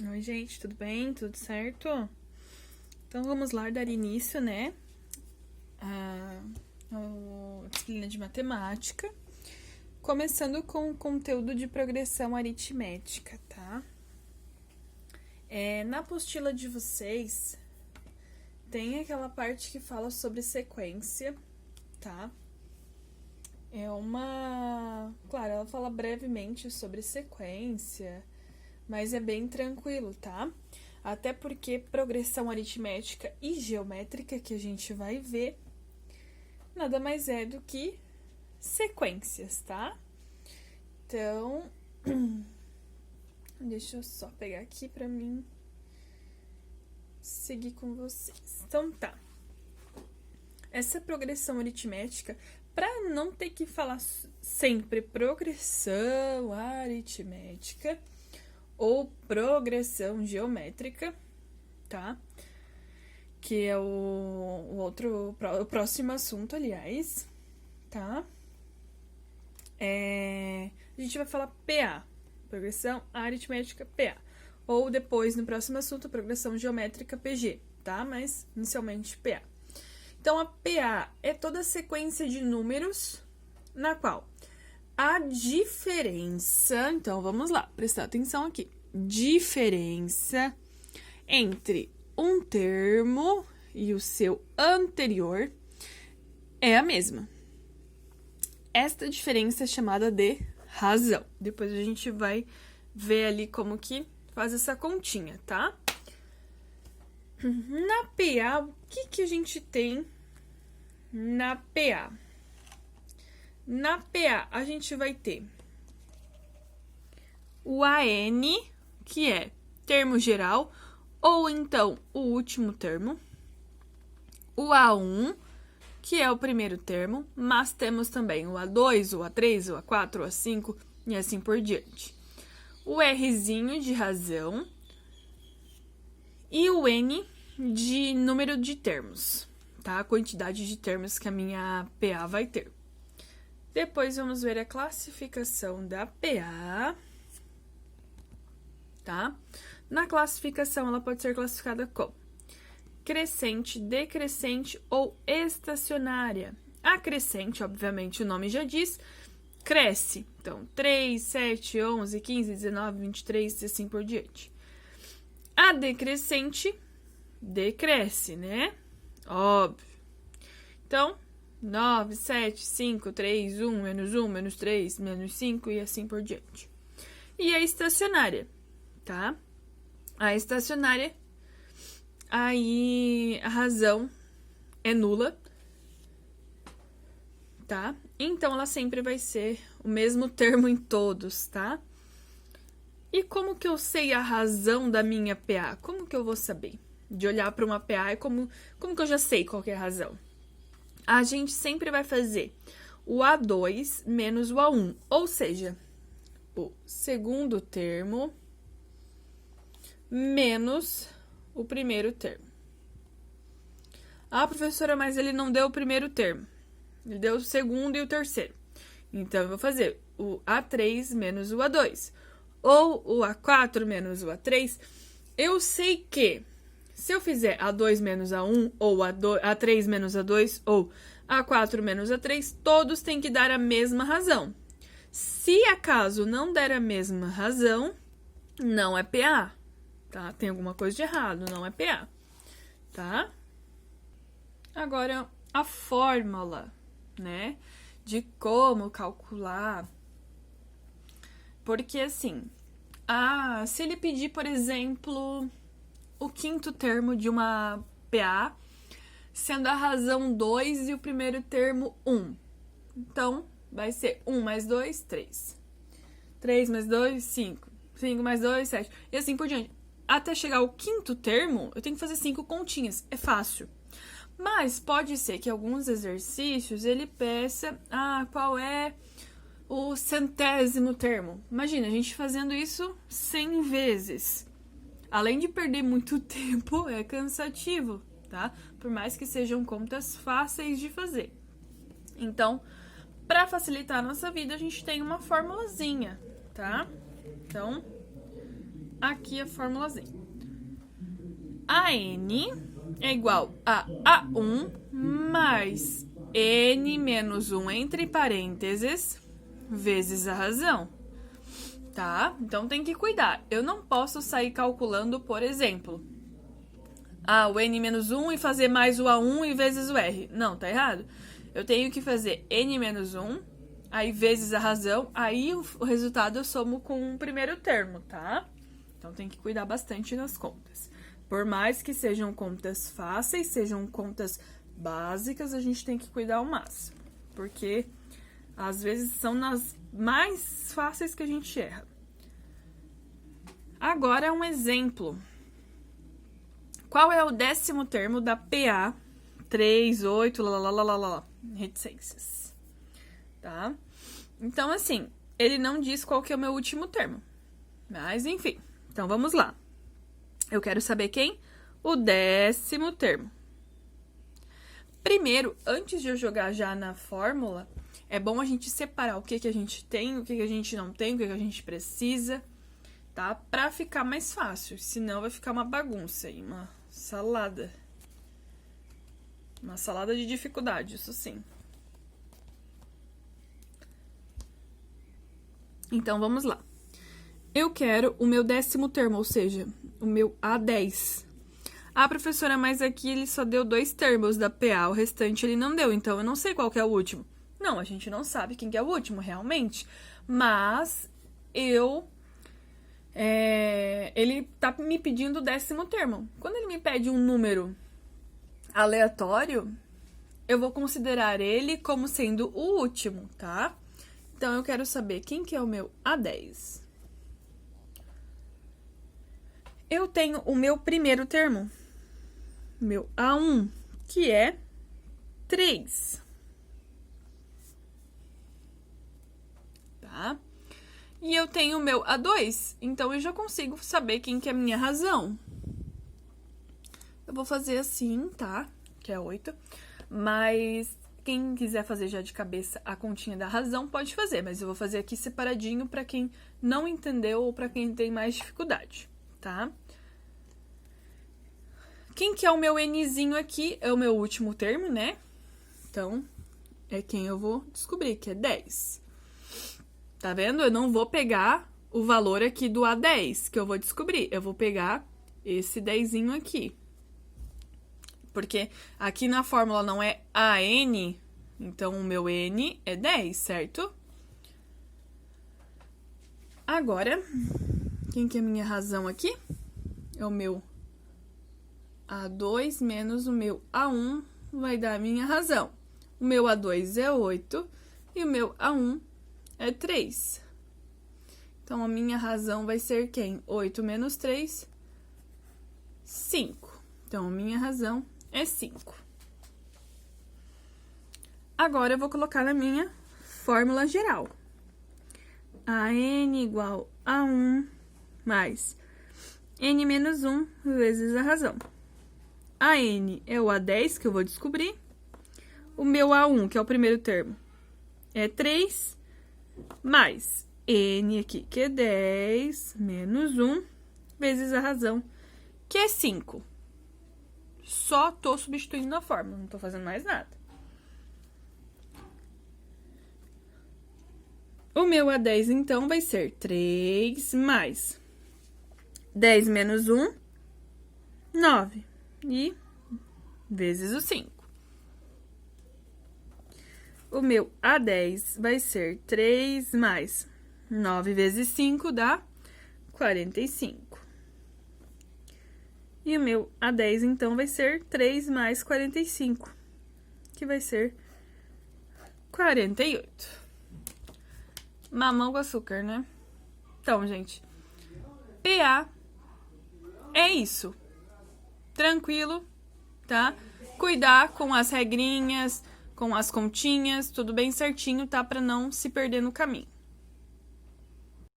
Oi, gente, tudo bem? Tudo certo? Então vamos lá dar início, né? A disciplina de matemática, começando com o conteúdo de progressão aritmética, tá? Na apostila de vocês tem aquela parte que fala sobre sequência, tá? Claro, ela fala brevemente sobre sequência, mas é bem tranquilo, tá? Até porque progressão aritmética e geométrica, que a gente vai ver, nada mais é do que sequências, tá? Então, deixa eu só pegar aqui pra mim seguir com vocês. Então tá. Essa progressão aritmética, para não ter que falar sempre progressão aritmética ou progressão geométrica, tá? Que é o próximo assunto, aliás, tá? A gente vai falar PA, progressão aritmética PA. Ou depois, no próximo assunto, progressão geométrica PG, tá? Mas, inicialmente, PA. Então, a PA é toda a sequência de números na qual a diferença... Então, vamos lá, prestar atenção aqui. Diferença entre um termo e o seu anterior é a mesma. Esta diferença é chamada de razão. Depois a gente vai ver ali como que faz essa continha, tá? Na PA, o que a gente tem na PA? Na PA, a gente vai ter o AN, que é termo geral, ou então o último termo. O A1, que é o primeiro termo, mas temos também o A2, o A3, o A4, o A5 e assim por diante. O Rzinho de razão e o N de número de termos, tá? A quantidade de termos que a minha PA vai ter. Depois vamos ver a classificação da PA, tá? Na classificação, ela pode ser classificada como crescente, decrescente ou estacionária. A crescente, obviamente, o nome já diz, cresce. Então, 3, 7, 11, 15, 19, 23 e assim por diante. A decrescente decresce, né? Óbvio. Então, 9, 7, 5, 3, 1, menos 3, menos 5 e assim por diante. E a estacionária, tá? A estacionária, aí a razão é nula, tá? Então, ela sempre vai ser o mesmo termo em todos, tá? E como que eu sei a razão da minha PA? Como que eu vou saber? De olhar para uma PA e como que eu já sei qual que é a razão? A gente sempre vai fazer o A2 menos o A1, ou seja, o segundo termo menos o primeiro termo. Ah, professora, mas ele não deu o primeiro termo. Ele deu o segundo e o terceiro. Então, eu vou fazer o A3 menos o A2. Ou o A4 menos o A3. Eu sei que se eu fizer A2 menos A1, ou A3 menos A2, ou A4 menos A3, todos têm que dar a mesma razão. Se acaso não der a mesma razão, não é PA, tá? Tem alguma coisa de errado, não é PA, tá? Agora, a fórmula, né? De como calcular. Porque, assim, se ele pedir, por exemplo, o quinto termo de uma PA, sendo a razão 2 e o primeiro termo 1. Então, vai ser 1 mais 2, 3. 3 mais 2, 5. 5 mais 2, 7. E assim por diante. Até chegar ao quinto termo, eu tenho que fazer 5 continhas. É fácil. Mas pode ser que alguns exercícios ele peça qual é o centésimo termo. Imagina, a gente fazendo isso 100 vezes. Além de perder muito tempo, é cansativo, tá? Por mais que sejam contas fáceis de fazer. Então, para facilitar a nossa vida, a gente tem uma formulazinha, tá? Então, aqui a formulazinha. AN é igual a A1 mais N menos 1 entre parênteses vezes a razão, tá? Então, tem que cuidar. Eu não posso sair calculando, por exemplo, o N menos 1 e fazer mais o A1 e vezes o R. Não, tá errado. Eu tenho que fazer N menos 1, aí vezes a razão, aí o resultado eu somo com o primeiro termo, tá? Então, tem que cuidar bastante nas contas. Por mais que sejam contas fáceis, sejam contas básicas, a gente tem que cuidar ao máximo. Porque, às vezes, são nas mais fáceis que a gente erra. Agora, um exemplo. Qual é o 10º termo da PA 38, reticências? Tá? Então, assim, ele não diz qual que é o meu último termo. Mas, enfim. Então, vamos lá. Eu quero saber quem? O 10º termo. Primeiro, antes de eu jogar já na fórmula, é bom a gente separar o que a gente tem, o que a gente não tem, o que a gente precisa, tá? Pra ficar mais fácil, senão vai ficar uma bagunça aí, uma salada. Uma salada de dificuldade, isso sim. Então, vamos lá. Eu quero o meu 10º termo, ou seja, o meu A10. Professora, mas aqui ele só deu 2 termos da PA, o restante ele não deu, então eu não sei qual que é o último. Não, a gente não sabe quem que é o último, realmente. Mas ele tá me pedindo o 10º termo. Quando ele me pede um número aleatório, eu vou considerar ele como sendo o último, tá? Então, eu quero saber quem que é o meu A10. Eu tenho o meu primeiro termo, meu A1, que é 3. Tá? E eu tenho o meu A2, então eu já consigo saber quem que é a minha razão. Eu vou fazer assim, tá? Que é 8. Mas quem quiser fazer já de cabeça a continha da razão, pode fazer. Mas eu vou fazer aqui separadinho para quem não entendeu ou para quem tem mais dificuldade, tá? Quem que é o meu Nzinho aqui? É o meu último termo, né? Então, é quem eu vou descobrir, que é 10. Tá vendo? Eu não vou pegar o valor aqui do A10, que eu vou descobrir. Eu vou pegar esse 10zinho aqui. Porque aqui na fórmula não é AN, então o meu N é 10, certo? Agora, quem que é a minha razão aqui? É o meu A2 menos o meu A1 vai dar a minha razão. O meu A2 é 8 e o meu A1 é 3. Então, a minha razão vai ser quem? 8 menos 3, 5. Então, a minha razão é 5. Agora, eu vou colocar na minha fórmula geral. AN igual a 1 mais N menos 1 vezes a razão. A N é o A10, que eu vou descobrir. O meu A1, que é o primeiro termo, é 3, mais N aqui, que é 10, menos 1, vezes a razão, que é 5. Só tô substituindo na fórmula, não tô fazendo mais nada. O meu A10, então, vai ser 3 mais 10 menos 1, 9. E vezes o 5. O meu A10 vai ser 3 mais 9 vezes 5 dá 45. E o meu A10, então, vai ser 3 mais 45, que vai ser 48. Mamão com açúcar, né? Então, gente, PA é isso. Tranquilo, tá? Cuidar com as regrinhas, com as continhas, tudo bem certinho, tá? Pra não se perder no caminho.